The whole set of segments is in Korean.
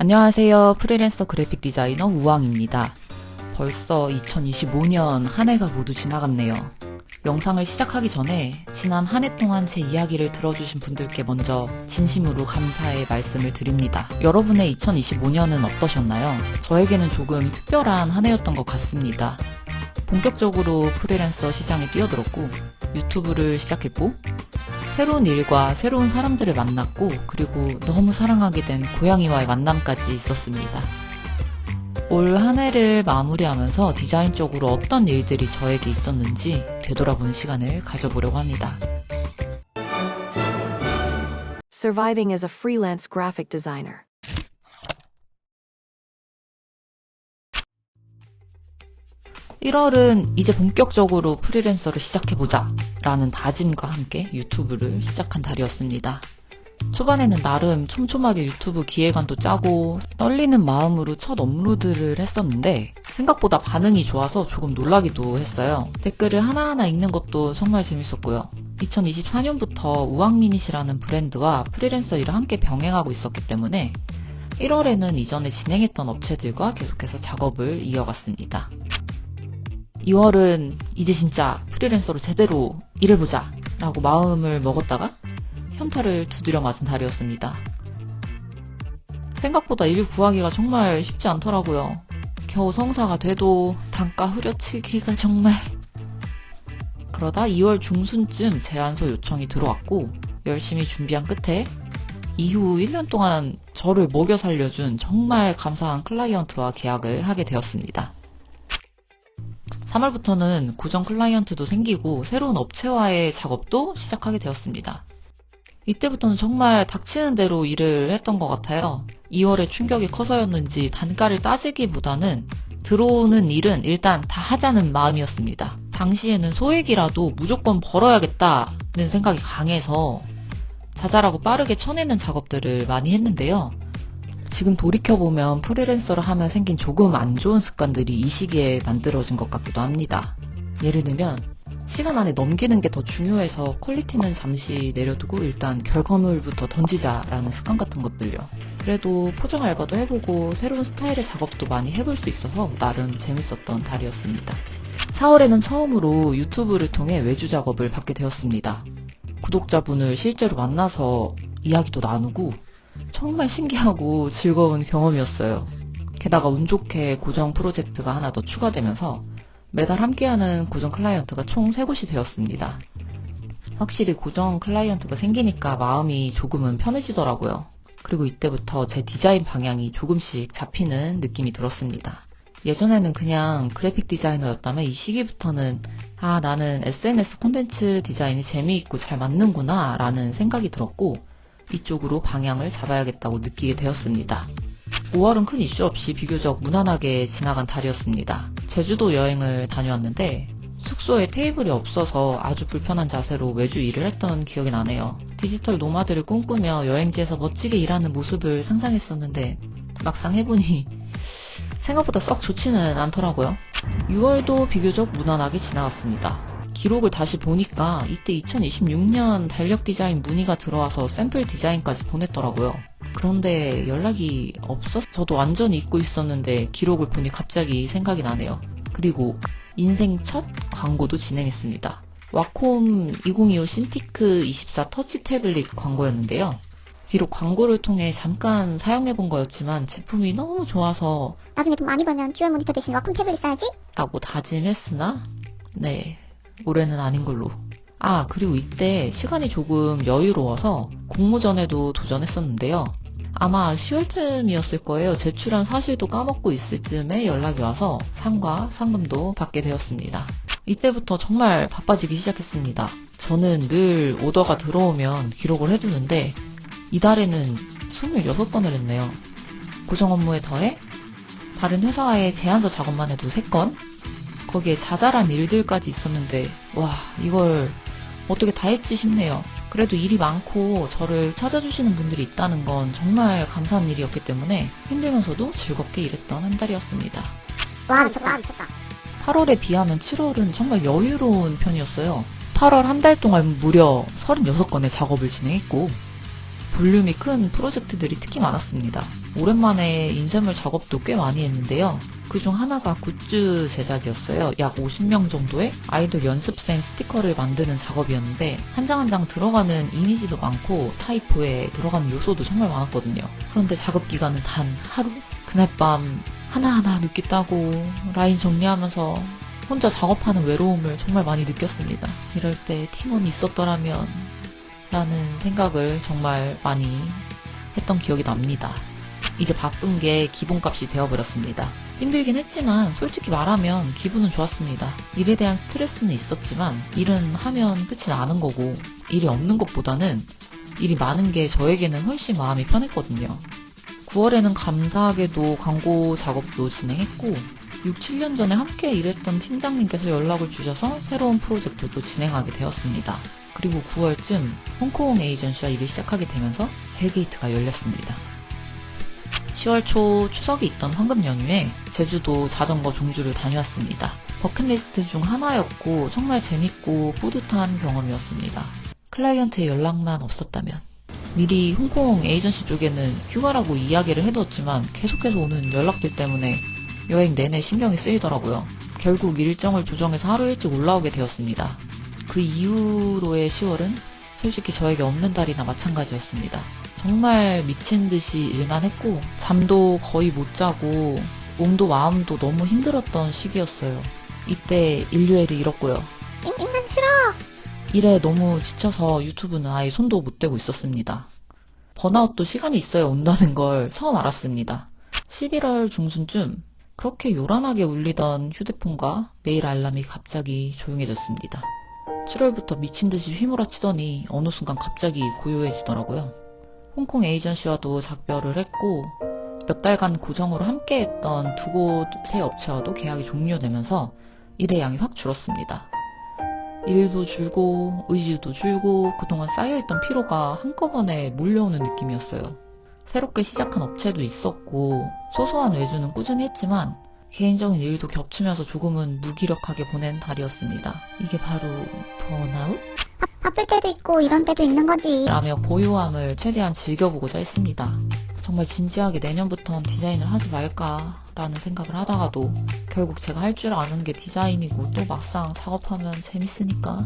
안녕하세요. 프리랜서 그래픽 디자이너 우왕입니다. 벌써 2025년 한 해가 모두 지나갔네요. 영상을 시작하기 전에 지난 한 해 동안 제 이야기를 들어주신 분들께 먼저 진심으로 감사의 말씀을 드립니다. 여러분의 2025년은 어떠셨나요? 저에게는 조금 특별한 한 해였던 것 같습니다. 본격적으로 프리랜서 시장에 뛰어들었고 유튜브를 시작했고 새로운 일과 새로운 사람들을 만났고 그리고 너무 사랑하게 된 고양이와의 만남까지 있었습니다. 올 한 해를 마무리하면서 디자인적으로 어떤 일들이 저에게 있었는지 되돌아보는 시간을 가져보려고 합니다. Surviving as a freelance graphic designer. (1월은) 이제 본격적으로 프리랜서를 시작해보자 라는 다짐과 함께 유튜브를 시작한 달이었습니다. 초반에는 나름 촘촘하게 유튜브 기획안도 짜고 떨리는 마음으로 첫 업로드를 했었는데 생각보다 반응이 좋아서 조금 놀라기도 했어요. 댓글을 하나하나 읽는 것도 정말 재밌었고요. 2024년부터 우왕미닛이라는 브랜드와 프리랜서 일을 함께 병행하고 있었기 때문에 1월에는 이전에 진행했던 업체들과 계속해서 작업을 이어갔습니다. 2월은 이제 진짜 프리랜서로 제대로 일해보자 라고 마음을 먹었다가 현타를 두드려 맞은 달이었습니다. 생각보다 일 구하기가 정말 쉽지 않더라고요. 겨우 성사가 돼도 단가 후려치기가 정말... 그러다 2월 중순쯤 제안서 요청이 들어왔고 열심히 준비한 끝에 이후 1년 동안 저를 먹여 살려준 정말 감사한 클라이언트와 계약을 하게 되었습니다. 3월부터는 고정 클라이언트도 생기고 새로운 업체와의 작업도 시작하게 되었습니다. 이때부터는 정말 닥치는 대로 일을 했던 것 같아요. 2월에 충격이 커서였는지 단가를 따지기보다는 들어오는 일은 일단 다 하자는 마음이었습니다. 당시에는 소액이라도 무조건 벌어야겠다는 생각이 강해서 자잘하고 빠르게 쳐내는 작업들을 많이 했는데요. 지금 돌이켜보면 프리랜서를 하면 생긴 조금 안 좋은 습관들이 이 시기에 만들어진 것 같기도 합니다. 예를 들면 시간 안에 넘기는 게 더 중요해서 퀄리티는 잠시 내려두고 일단 결과물부터 던지자라는 습관 같은 것들요. 그래도 포장 알바도 해보고 새로운 스타일의 작업도 많이 해볼 수 있어서 나름 재밌었던 달이었습니다. 4월에는 처음으로 유튜브를 통해 외주 작업을 받게 되었습니다. 구독자분을 실제로 만나서 이야기도 나누고 정말 신기하고 즐거운 경험이었어요. 게다가 운 좋게 고정 프로젝트가 하나 더 추가되면서 매달 함께하는 고정 클라이언트가 총 3곳이 되었습니다. 확실히 고정 클라이언트가 생기니까 마음이 조금은 편해지더라고요. 그리고 이때부터 제 디자인 방향이 조금씩 잡히는 느낌이 들었습니다. 예전에는 그냥 그래픽 디자이너였다면 이 시기부터는 나는 SNS 콘텐츠 디자인이 재미있고 잘 맞는구나 라는 생각이 들었고 이쪽으로 방향을 잡아야겠다고 느끼게 되었습니다. 5월은 큰 이슈 없이 비교적 무난하게 지나간 달이었습니다. 제주도 여행을 다녀왔는데 숙소에 테이블이 없어서 아주 불편한 자세로 외주 일을 했던 기억이 나네요. 디지털 노마드를 꿈꾸며 여행지에서 멋지게 일하는 모습을 상상했었는데 막상 해보니 생각보다 썩 좋지는 않더라고요. 6월도 비교적 무난하게 지나갔습니다. 기록을 다시 보니까 이때 2026년 달력 디자인 문의가 들어와서 샘플 디자인까지 보냈더라고요. 그런데 연락이 없어서 저도 완전히 잊고 있었는데 기록을 보니 갑자기 생각이 나네요. 그리고 인생 첫 광고도 진행했습니다. 와콤 2025 신티크 24 터치 태블릿 광고였는데요. 비록 광고를 통해 잠깐 사용해본 거였지만 제품이 너무 좋아서 나중에 돈 많이 벌면 듀얼 모니터 대신 와콤 태블릿 사야지? 라고 다짐했으나 올해는 아닌 걸로. 그리고 이때 시간이 조금 여유로워서 공모전에도 도전했었는데요. 아마 10월쯤이었을 거예요. 제출한 사실도 까먹고 있을 쯤에 연락이 와서 상과 상금도 받게 되었습니다. 이때부터 정말 바빠지기 시작했습니다. 저는 늘 오더가 들어오면 기록을 해두는데 이달에는 26건을 했네요. 고정 업무에 더해 다른 회사와의 제안서 작업만 해도 3건? 거기에 자잘한 일들까지 있었는데 이걸 어떻게 다 했지 싶네요. 그래도 일이 많고 저를 찾아주시는 분들이 있다는 건 정말 감사한 일이었기 때문에 힘들면서도 즐겁게 일했던 한 달이었습니다. 와 미쳤다. 8월에 비하면 7월은 정말 여유로운 편이었어요. 8월 한 달 동안 무려 36건의 작업을 진행했고 볼륨이 큰 프로젝트들이 특히 많았습니다. 오랜만에 인쇄물 작업도 꽤 많이 했는데요. 그중 하나가 굿즈 제작이었어요. 약 50명 정도의 아이돌 연습생 스티커를 만드는 작업이었는데 한 장 한 장 들어가는 이미지도 많고 타이포에 들어가는 요소도 정말 많았거든요. 그런데 작업 기간은 단 하루? 그날 밤 하나하나 눕기 따고 라인 정리하면서 혼자 작업하는 외로움을 정말 많이 느꼈습니다. 이럴 때 팀원이 있었더라면 라는 생각을 정말 많이 했던 기억이 납니다. 이제 바쁜 게 기본값이 되어버렸습니다. 힘들긴 했지만 솔직히 말하면 기분은 좋았습니다. 일에 대한 스트레스는 있었지만 일은 하면 끝이 나는 거고 일이 없는 것보다는 일이 많은 게 저에게는 훨씬 마음이 편했거든요. 9월에는 감사하게도 광고 작업도 진행했고 6, 7년 전에 함께 일했던 팀장님께서 연락을 주셔서 새로운 프로젝트도 진행하게 되었습니다. 그리고 9월쯤 홍콩 에이전시와 일을 시작하게 되면서 헬게이트가 열렸습니다. 10월 초 추석이 있던 황금 연휴에 제주도 자전거 종주를 다녀왔습니다. 버킷리스트 중 하나였고 정말 재밌고 뿌듯한 경험이었습니다. 클라이언트의 연락만 없었다면. 미리 홍콩 에이전시 쪽에는 휴가라고 이야기를 해두었지만 계속해서 오는 연락들 때문에 여행 내내 신경이 쓰이더라고요. 결국 일정을 조정해서 하루 일찍 올라오게 되었습니다. 그 이후로의 10월은 솔직히 저에게 없는 달이나 마찬가지였습니다. 정말 미친 듯이 일만 했고 잠도 거의 못 자고 몸도 마음도 너무 힘들었던 시기였어요. 이때 인류애를 잃었고요. 인간 싫어. 일에 너무 지쳐서 유튜브는 아예 손도 못 대고 있었습니다. 번아웃도 시간이 있어야 온다는 걸 처음 알았습니다. 11월 중순쯤 그렇게 요란하게 울리던 휴대폰과 메일 알람이 갑자기 조용해졌습니다. 7월부터 미친 듯이 휘몰아치더니 어느 순간 갑자기 고요해지더라고요. 홍콩 에이전시와도 작별을 했고 몇 달간 고정으로 함께했던 두 곳의 업체와도 계약이 종료되면서 일의 양이 확 줄었습니다. 일도 줄고 의지도 줄고 그동안 쌓여있던 피로가 한꺼번에 몰려오는 느낌이었어요. 새롭게 시작한 업체도 있었고 소소한 외주는 꾸준히 했지만 개인적인 일도 겹치면서 조금은 무기력하게 보낸 달이었습니다. 이게 바로 번아웃? 바쁠 때도 있고 이런 때도 있는 거지. 라며 고요함을 최대한 즐겨보고자 했습니다. 정말 진지하게 내년부턴 디자인을 하지 말까라는 생각을 하다가도 결국 제가 할 줄 아는 게 디자인이고 또 막상 작업하면 재밌으니까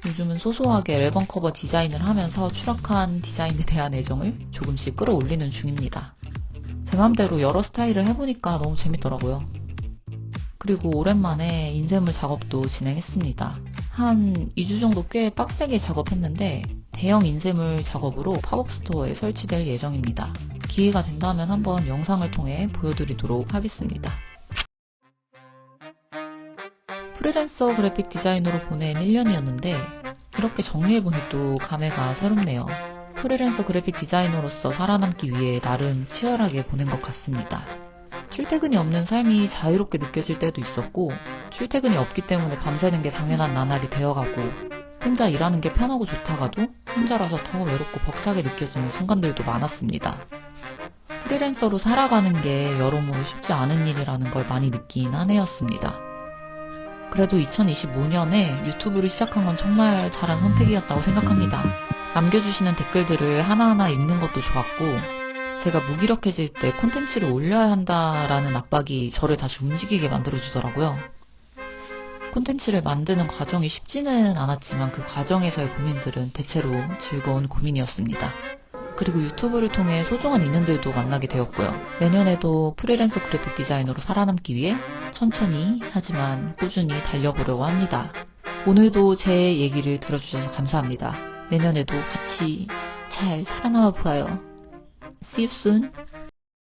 요즘은 소소하게 앨범 커버 디자인을 하면서 추락한 디자인에 대한 애정을 조금씩 끌어올리는 중입니다. 제 맘대로 여러 스타일을 해보니까 너무 재밌더라고요. 그리고 오랜만에 인쇄물 작업도 진행했습니다. 한 2주 정도 꽤 빡세게 작업했는데 대형 인쇄물 작업으로 팝업 스토어에 설치될 예정입니다. 기회가 된다면 한번 영상을 통해 보여드리도록 하겠습니다. 프리랜서 그래픽 디자이너로 보낸 1년이었는데 이렇게 정리해보니 또 감회가 새롭네요. 프리랜서 그래픽 디자이너로서 살아남기 위해 나름 치열하게 보낸 것 같습니다. 출퇴근이 없는 삶이 자유롭게 느껴질 때도 있었고 출퇴근이 없기 때문에 밤새는 게 당연한 나날이 되어가고 혼자 일하는 게 편하고 좋다가도 혼자라서 더 외롭고 벅차게 느껴지는 순간들도 많았습니다. 프리랜서로 살아가는 게 여러모로 쉽지 않은 일이라는 걸 많이 느낀 한 해였습니다. 그래도 2025년에 유튜브를 시작한 건 정말 잘한 선택이었다고 생각합니다. 남겨주시는 댓글들을 하나하나 읽는 것도 좋았고 제가 무기력해질 때 콘텐츠를 올려야 한다라는 압박이 저를 다시 움직이게 만들어주더라고요. 콘텐츠를 만드는 과정이 쉽지는 않았지만 그 과정에서의 고민들은 대체로 즐거운 고민이었습니다. 그리고 유튜브를 통해 소중한 인연들도 만나게 되었고요. 내년에도 프리랜서 그래픽 디자이너로 살아남기 위해 천천히 하지만 꾸준히 달려보려고 합니다. 오늘도 제 얘기를 들어주셔서 감사합니다. 내년에도 같이 잘 살아남아 보아요. See you soon.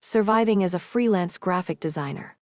Surviving as a freelance graphic designer.